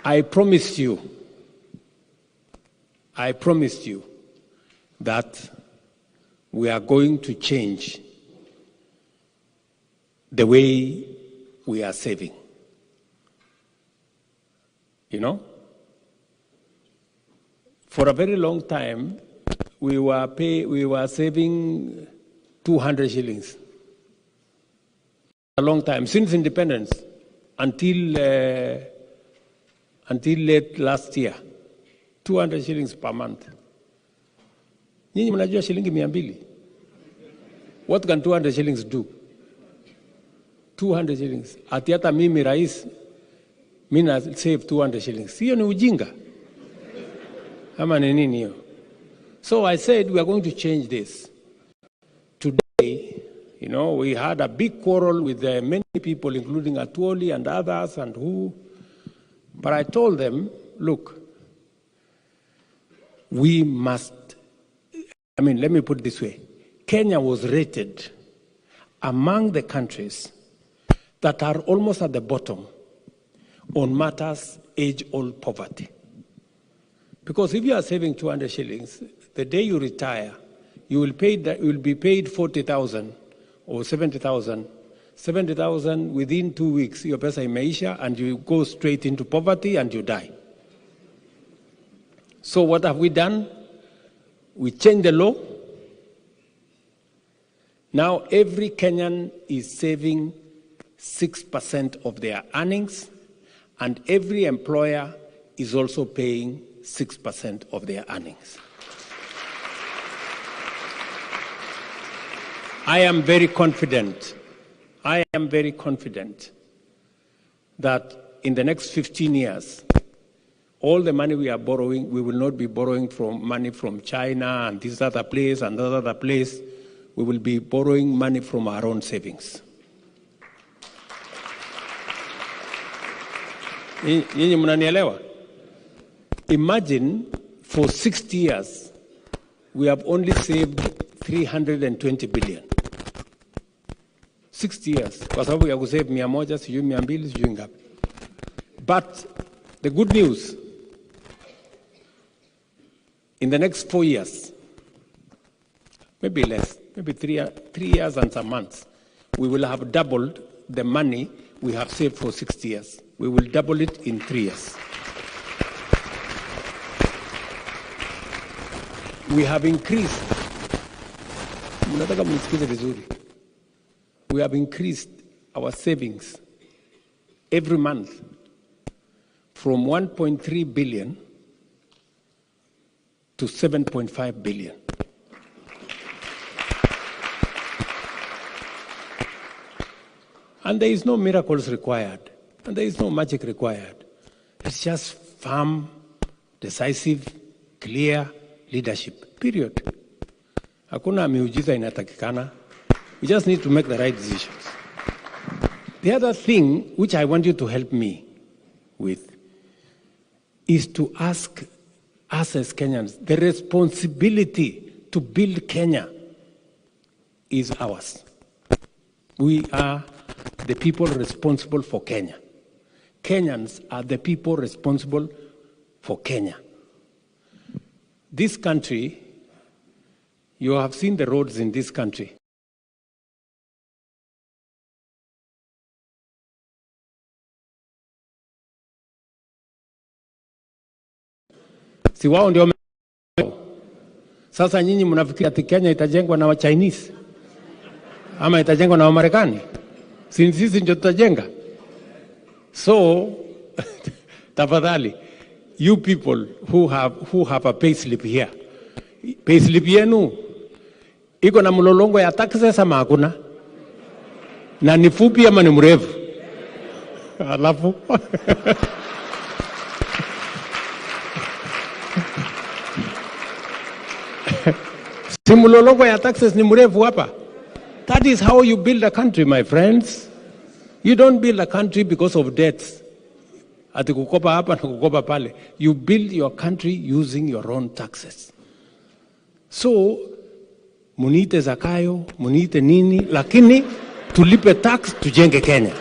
I promised you that we are going to change the way we are saving. You know? For a very long time, we were saving 200 shillings. A long time, since independence, until late last year, 200 shillings per month. Nyinyi mnajua shilingi 200? What can 200 shillings do? 200 shillings. Ati hata mimi rais, mimi na save 200 shillings. Hiyo ni ujinga. Ama ni nini hiyo? So I said we are going to change this. Today, you know, we had a big quarrel with many people, including Atwoli and others and who. But I told them, look, we must, let me put it this way. Kenya was rated among the countries that are almost at the bottom on matters age-old poverty. Because if you are saving 200 shillings, the day you retire, you will be paid 40,000 or 70,000. 70,000 within 2 weeks, your pesa imeisha, and you go straight into poverty and you die. So what have we done? We changed the law. Now every Kenyan is saving 6% of their earnings, and every employer is also paying 6% of their earnings. I am very confident that in the next 15 years, all the money we are borrowing, we will not be borrowing money from China and this other place and that other place. We will be borrowing money from our own savings. Nyinyi mnanielewa? Imagine for 60 years, we have only saved 320 billion. 60 years. Kwa sababu ya kusave 100, sijui 200, sijui ngapi. But the good news, in the next 4 years, maybe less, maybe 3 years and some months, we will have doubled the money we have saved for 60 years. We will double it in 3 years. We have increased. Mnataka mnisikize vizuri. We have increased our savings every month from 1.3 billion to 7.5 billion. And there is no miracles required, and there is no magic required. It's just firm, decisive, clear leadership, period. Hakuna miujiza inatakikana. We just need to make the right decisions. The other thing which I want you to help me with is to ask us as Kenyans, the responsibility to build Kenya is ours. We are the people responsible for Kenya. Kenyans are the people responsible for Kenya. This country, you have seen the roads in this country. Si wao ndio sasa nyinyi mnafikiri ati Kenya itajengwa na wa Chinese ama itajengwa na wa Marekani? Sisi ndio tutajenga. So tafadhali, you people who have a payslip here, payslip yenu iko na mlolongo ya taxes ama hakuna? Na ni fupi ama ni mrefu? Alafu si mlolongo ya taxes ni mrefu hapa. That is how you build a country, my friends. You don't build a country because of debts. Ati kukopa hapa na kukopa pale. You build your country using your own taxes. So, Mniite Zakayo, Mniite nini, lakini tulipe tax tujenge Kenya.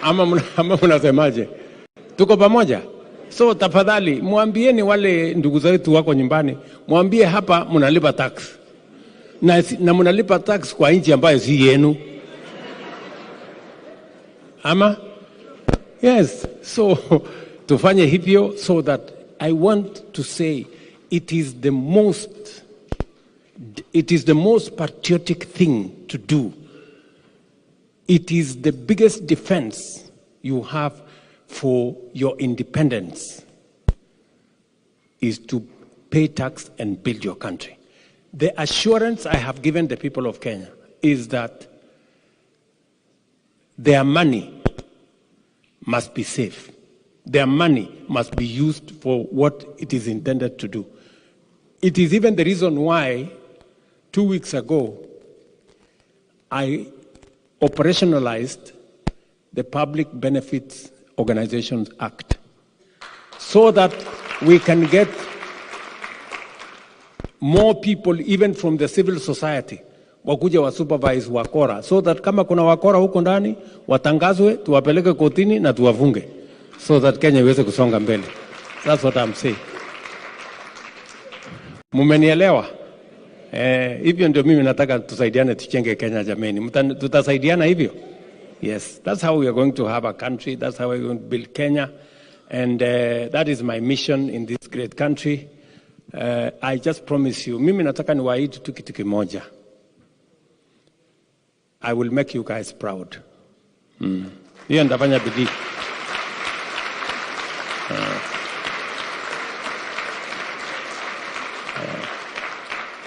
ama mnasemaje? Tuko pamoja? So tafadhali mwambieni wale ndugu zetu wako nyumbani, mwambie hapa mnalipa tax. Na mnalipa tax kwa nchi ambayo si yenu. Ama? Yes. So tufanye hivyo, so that I want to say it is the most patriotic thing to do. It is the biggest defense you have for your independence, is to pay tax and build your country. The assurance I have given the people of Kenya is that their money must be safe. Their money must be used for what it is intended to do. It is even the reason why 2 weeks ago I operationalized the Public Benefits Organizations Act, so that we can get more people even from the civil society wakuja wa supervise wakora, so that kama kuna wakora huko ndani watangazwe, tuwapeleke kotini na tuwafunge, so that Kenya iweze kusonga mbele. That's what I'm saying. Mumenielewa? Hivyo ndio mimi nataka tusaidiane tuchenge Kenya jameni. Tutasaidiana hivyo? Yes, that's how we are going to have a country. That's how we are going to build Kenya. And that is my mission in this great country. I just promise you, mimi nataka niwaahidi tu kitu kimoja. I will make you guys proud. Hiyo ndafanya bidii.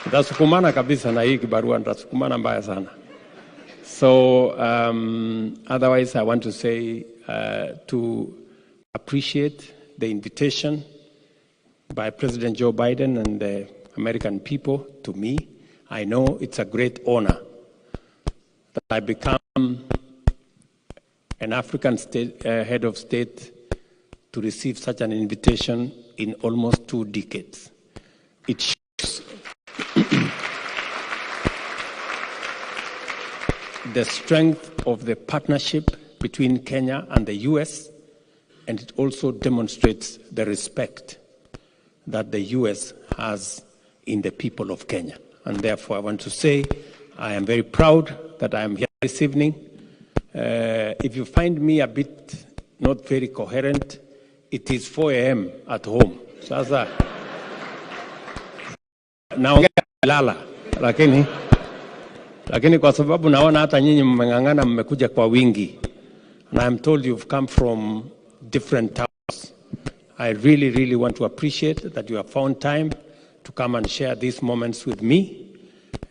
Ndasukumana kabisa na hii kibarua, ndasukumana mbaya sana. So otherwise I want to say to appreciate the invitation by President Joe Biden and the American people to me. I know it's a great honor that I become an African state, head of state to receive such an invitation in almost 2 decades. It shows the strength of the partnership between Kenya and the US, and it also demonstrates the respect that the US has in the people of Kenya. And therefore, I want to say I am very proud that I am here this evening. If you find me a bit not very coherent, it is 4 a.m. at home. Sasa naongea lala, lakini kwa sababu naona hata nyinyi mmeng'ang'ana, mmekuja kwa wingi, and I'm told you've come from different towns. I really, really want to appreciate that you have found time to come and share these moments with me.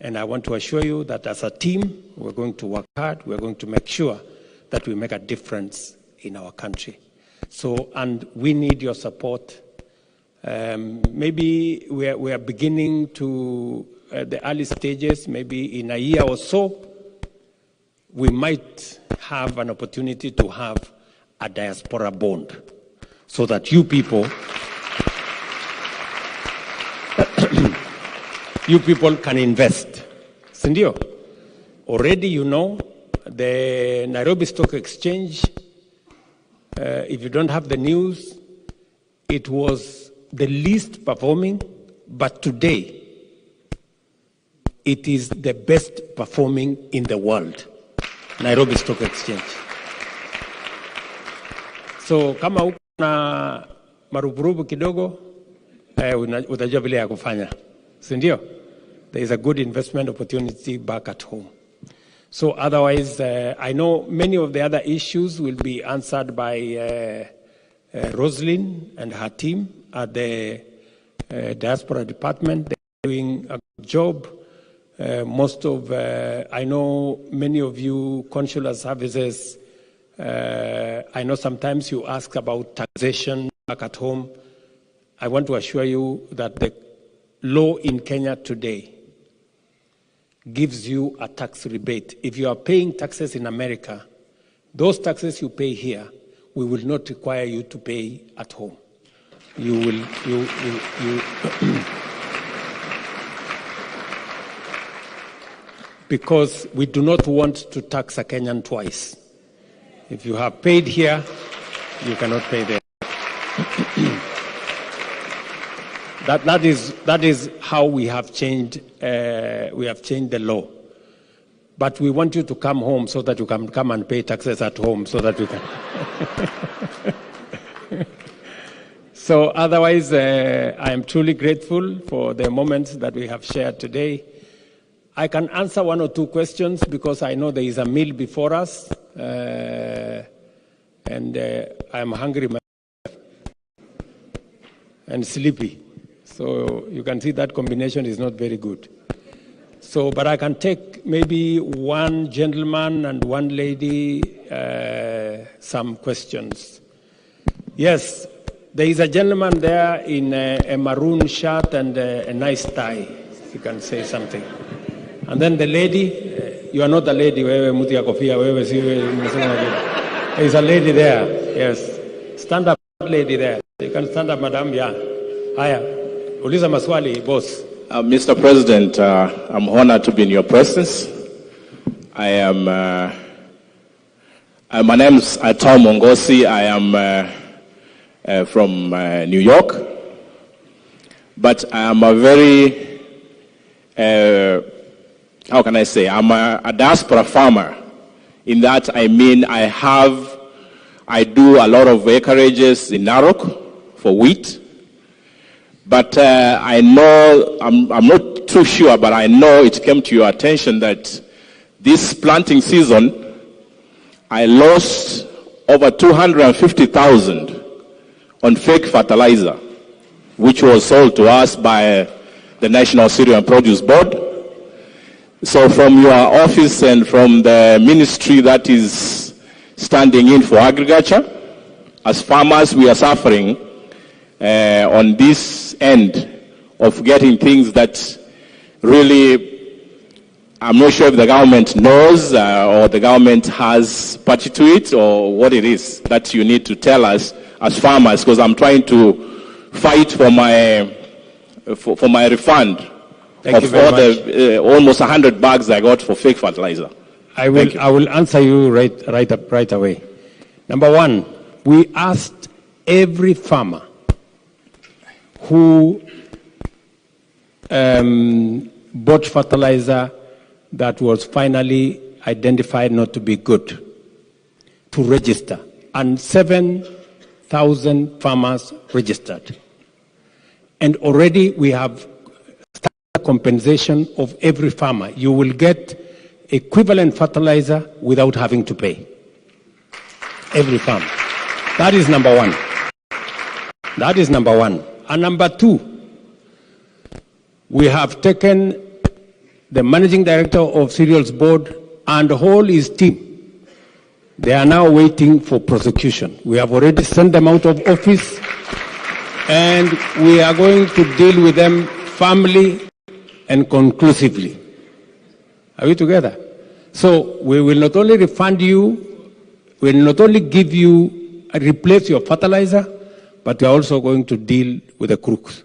And I want to assure you that as a team, we're going to work hard. We're going to make sure that we make a difference in our country. So, and we need your support. Maybe we are beginning to the early stages, maybe in a year or so, we might have an opportunity to have a diaspora bond, so that you people can invest. Sindio? Already you know the Nairobi Stock Exchange, if you don't have the news, it was the least performing, but today it is the best performing in the world, Nairobi Stock Exchange. So kama uko na marupurupu kidogo, utajua vile ya kufanya. Sindio? There is a good investment opportunity back at home. So otherwise, I know many of the other issues will be answered by Roslyn and her team at the Diaspora Department. They're doing a good job. I know many of you consular services, I know sometimes you ask about taxation back at home. I want to assure you that the law in Kenya today gives you a tax rebate. If you are paying taxes in America, those taxes you pay here, we will not require you to pay at home. because we do not want to tax a Kenyan twice. If you have paid here, you cannot pay there. That is how we have changed the law. But we want you to come home so that you can come and pay taxes at home so that we can. So otherwise, I am truly grateful for the moments that we have shared today. I can answer one or two questions because I know there is a meal before us, and I am hungry and sleepy. So you can see that combination is not very good. So, but I can take maybe one gentleman and one lady some questions. Yes, there is a gentleman there in a maroon shirt and a nice tie. You can say something. And then the lady, you are not the lady, there is a lady there, yes. Stand up, lady there. You can stand up, madam, yeah. Hiya. Uliza maswali, boss. Mr. President, I'm honored to be in your presence. I am, my name is Tom Mongosi. I am from New York. But I am a very, how can I say, I'm a diaspora farmer. In that, I mean, I do a lot of acreages in Narok for wheat. But I know, I'm not too sure, but I know it came to your attention that this planting season, I lost over 250,000 on fake fertilizer, which was sold to us by the National Cereal and Produce Board. So from your office and from the ministry that is standing in for agriculture, as farmers, we are suffering on this end of getting things that really, I'm not sure if the government knows or the government has party to it or what it is that you need to tell us as farmers, because I'm trying to fight for my refund of all the almost 100 bags I got for fake fertilizer. I will answer you right away. Number one, we asked every farmer who bought fertilizer that was finally identified not to be good to register, and 7,000 farmers registered. And already we have started compensation of every farmer. You will get equivalent fertilizer without having to pay. Every farmer. That is number one. That is number one. And number two, we have taken the managing director of Cereals Board and whole his team. They are now waiting for prosecution. We have already sent them out of office, and we are going to deal with them firmly and conclusively. Are we together? So we will not only refund you, we will not only give you, replace your fertilizer, but we are also going to deal with the crooks.